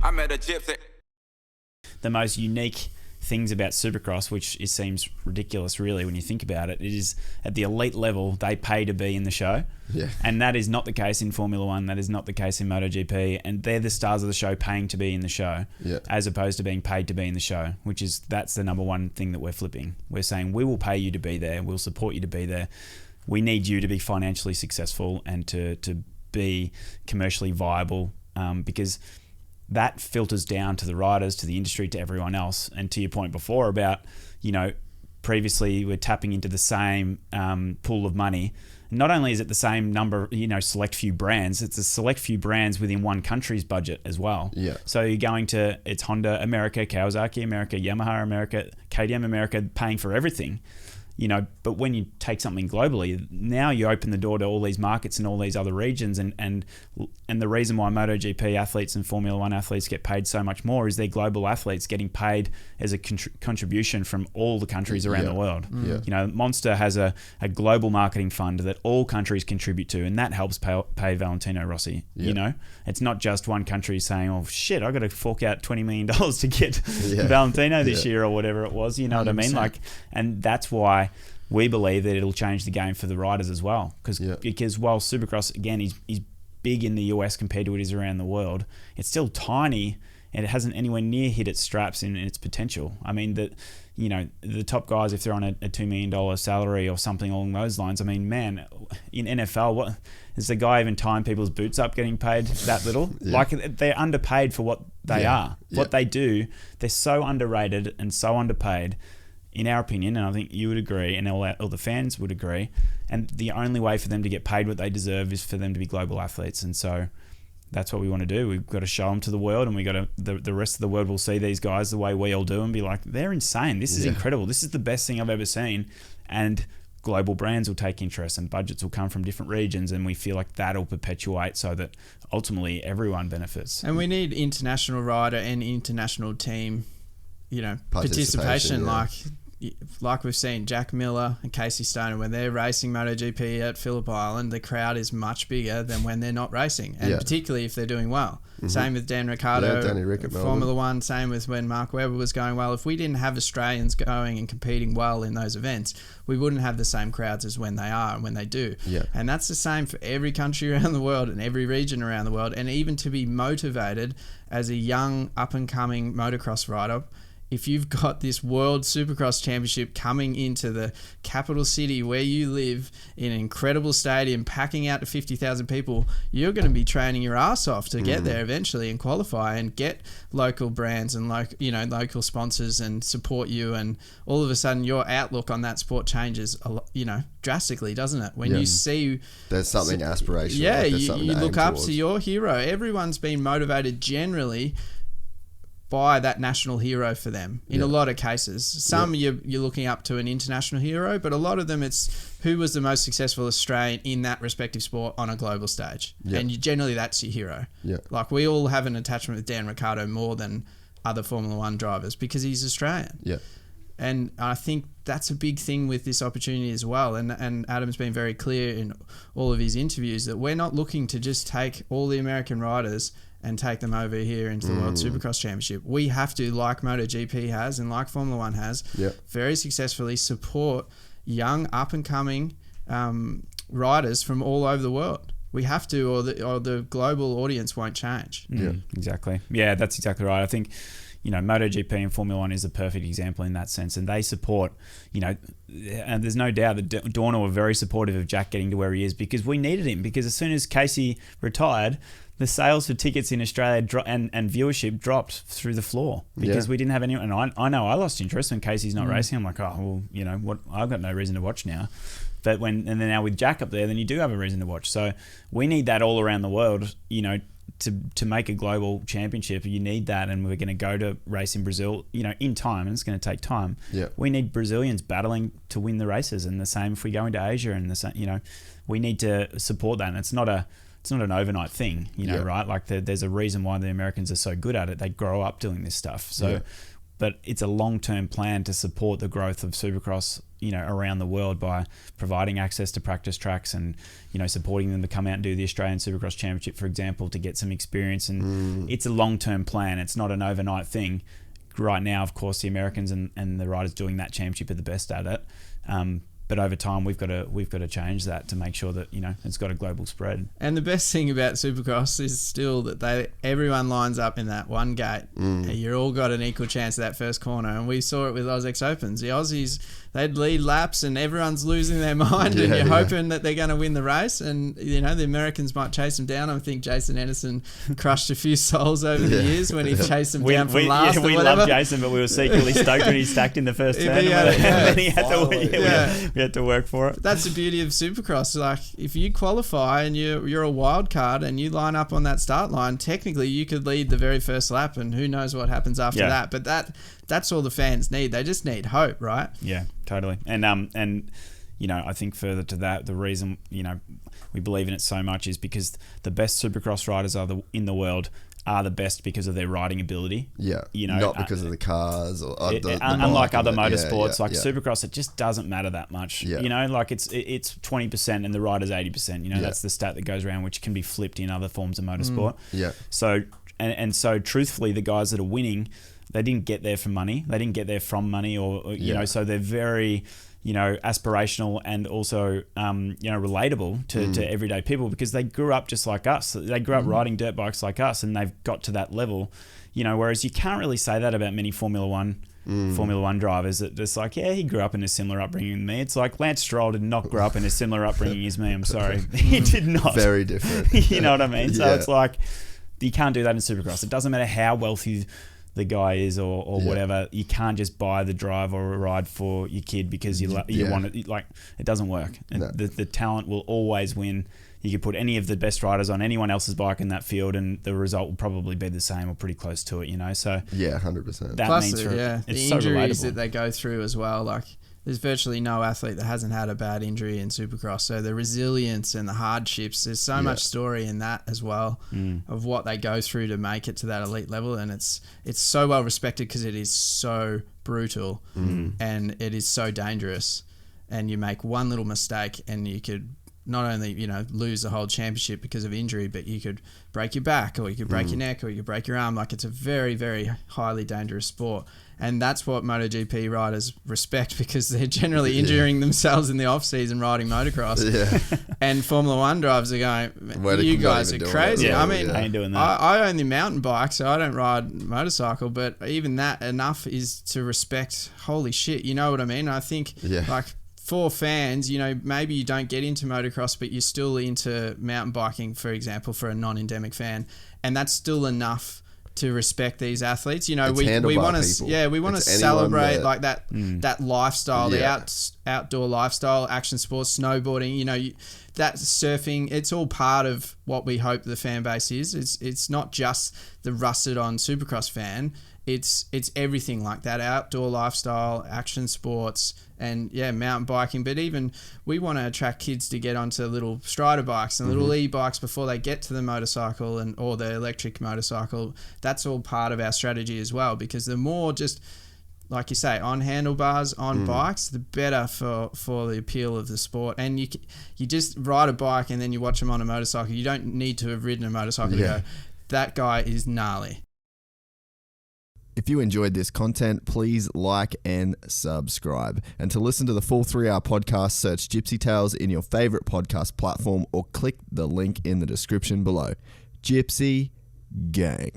I met a gypsy. The most unique things about Supercross, which it seems ridiculous really when you think about it, it is at the elite level they pay to be in the show. Yeah. And that is not the case in Formula One, that is not the case in MotoGP, and they're the stars of the show paying to be in the show, as opposed to being paid to be in the show, that's the number one thing that we're flipping. We're saying we will pay you to be there, we'll support you to be there. We need you to be financially successful and to be commercially viable, because that filters down to the riders, to the industry, to everyone else. And to your point before about, previously we're tapping into the same pool of money. Not only is it the same number, select few brands, it's a select few brands within one country's budget as well. Yeah. So you're going to, it's Honda America, Kawasaki America, Yamaha America, KTM America, paying for everything. But when you take something globally, now you open the door to all these markets and all these other regions, and the reason why MotoGP athletes and Formula One athletes get paid so much more is they're global athletes getting paid as a contribution from all the countries around the world. Monster has a global marketing fund that all countries contribute to, and that helps pay Valentino Rossi. It's not just one country saying, "Oh shit, I got to fork out $20 million to get Valentino this year," or whatever it was. You know 100%. What I mean? And that's why we believe that it'll change the game for the riders as well. Because while Supercross, again, is big in the US compared to what it is around the world, it's still tiny and it hasn't anywhere near hit its straps in its potential. I mean, the top guys, if they're on a $2 million salary or something along those lines, I mean, man, in NFL, what is the guy even tying people's boots up getting paid that little? They're underpaid for what they are. What they do, they're so underrated and so underpaid, in our opinion, and I think you would agree, and all the fans would agree. And the only way for them to get paid what they deserve is for them to be global athletes. And so that's what we want to do. We've got to show them to the world, and we got to the rest of the world will see these guys the way we all do and be like, they're insane. This is incredible. This is the best thing I've ever seen. And global brands will take interest, and budgets will come from different regions, and we feel like that'll perpetuate so that ultimately everyone benefits. And we need international rider and international team, participation. Like we've seen Jack Miller and Casey Stoner, when they're racing MotoGP at Phillip Island, the crowd is much bigger than when they're not racing, and particularly if they're doing well. Mm-hmm. Same with Dan Ricciardo, Danny Rick at Formula One. Same with when Mark Webber was going well. If we didn't have Australians going and competing well in those events, we wouldn't have the same crowds as when they are and when they do. Yeah. And that's the same for every country around the world and every region around the world. And even to be motivated as a young up-and-coming motocross rider, if you've got this World Supercross Championship coming into the capital city where you live in an incredible stadium, packing out to 50,000 people, you're going to be training your ass off to get there eventually and qualify and get local brands and local sponsors and support you. And all of a sudden, your outlook on that sport changes, drastically, doesn't it? When you see there's something aspirational. Yeah, like you look up to your hero. Everyone's been motivated generally by that national hero for them in a lot of cases. Some you're looking up to an international hero, but a lot of them it's who was the most successful Australian in that respective sport on a global stage. And generally that's your hero. Like we all have an attachment with Dan Ricciardo more than other Formula One drivers because he's Australian. And I think that's a big thing with this opportunity as well. And Adam's been very clear in all of his interviews that we're not looking to just take all the American riders and take them over here into the World Supercross Championship. We have to, like MotoGP has and like Formula One has, very successfully support young up-and-coming riders from all over the world. We have to, or the global audience won't change. Exactly. Yeah, that's exactly right. I think, MotoGP and Formula One is a perfect example in that sense. And they support, and there's no doubt that Dorna were very supportive of Jack getting to where he is because we needed him. Because as soon as Casey retired, the sales for tickets in Australia and viewership dropped through the floor because we didn't have anyone. And I know I lost interest when Casey's not racing. I'm like, what? I've got no reason to watch now. But and then now with Jack up there, then you do have a reason to watch. So we need that all around the world, to make a global championship. You need that, and we're going to go to race in Brazil, in time, and it's going to take time. We need Brazilians battling to win the races, and the same if we go into Asia, and the same, we need to support that. And it's not an overnight thing, right? Like there's a reason why the Americans are so good at it. They grow up doing this stuff. So, but it's a long-term plan to support the growth of Supercross around the world by providing access to practice tracks and, supporting them to come out and do the Australian Supercross Championship, for example, to get some experience. And it's a long-term plan. It's not an overnight thing. Right now, of course, the Americans and the riders doing that championship are the best at it. But over time, we've got to change that to make sure that it's got a global spread. And the best thing about Supercross is still that everyone lines up in that one gate. You all got an equal chance at that first corner, and we saw it with AUS-X Opens. The Aussies, they'd lead laps, and everyone's losing their mind, and you're hoping that they're going to win the race. And the Americans might chase them down. I think Jason Anderson crushed a few souls over the years when he chased them down from last. We love Jason, but we were secretly stoked when he stacked in the first turn. We had to work for it. That's the beauty of Supercross. Like, if you qualify and you're a wild card and you line up on that start line, technically you could lead the very first lap, and who knows what happens after that. But that's all the fans need. They just need hope, right? Yeah, totally. And I think further to that, the reason we believe in it so much is because the best Supercross riders in the world are the best because of their riding ability. Yeah. Not because of the cars or unlike other motorsports, Supercross, it just doesn't matter that much. Yeah. It's 20% and the rider's 80%. That's the stat that goes around, which can be flipped in other forms of motorsport. Yeah. So so truthfully, the guys that are winning, they didn't get there for money. They didn't get there from money, or so they're very aspirational and also, relatable to everyday people, because they grew up just like us. They grew up riding dirt bikes like us, and they've got to that level, whereas you can't really say that about many Formula One drivers. That it's like, he grew up in a similar upbringing than me. It's like Lance Stroll did not grow up in a similar upbringing as me. I'm sorry. He did not. Very different. You know what I mean? So it's like, you can't do that in Supercross. It doesn't matter how wealthy the guy is or whatever. You can't just buy the drive or a ride for your kid because you want it. Like, it doesn't work. No. The talent will always win. You could put any of the best riders on anyone else's bike in that field, and the result will probably be the same or pretty close to it. So 100%. That Plus, means the injuries that they go through as well. Like, there's virtually no athlete that hasn't had a bad injury in Supercross. So the resilience and the hardships, there's so much story in that as well of what they go through to make it to that elite level. And it's so well respected because it is so brutal and it is so dangerous. And you make one little mistake and you could not only, lose the whole championship because of injury, but you could break your back, or you could break your neck, or you could break your arm. Like, it's a very, very highly dangerous sport. And that's what MotoGP riders respect, because they're generally injuring themselves in the off-season riding motocross. Yeah. And Formula One drivers are going, you guys are crazy. I mean, I ain't doing that. I own the mountain bike, so I don't ride motorcycle, but even that enough is to respect, holy shit, you know what I mean? I think, for fans, maybe you don't get into motocross, but you're still into mountain biking, for example, for a non-endemic fan. And that's still enough to respect these athletes. We want to celebrate like that lifestyle, the outdoor lifestyle, action sports, snowboarding, that surfing. It's all part of what we hope the fan base is. It's not just the rusted on Supercross fan. It's everything like that, outdoor lifestyle, action sports, and mountain biking. But even we want to attract kids to get onto little Strider bikes and little e-bikes before they get to the motorcycle or the electric motorcycle. That's all part of our strategy as well, because the more, just like you say, on handlebars, on bikes, the better for the appeal of the sport. And you just ride a bike and then you watch them on a motorcycle. You don't need to have ridden a motorcycle to go, that guy is gnarly. If you enjoyed this content, please like and subscribe. And to listen to the full 3-hour podcast, search Gypsy Tales in your favorite podcast platform or click the link in the description below. Gypsy Gang.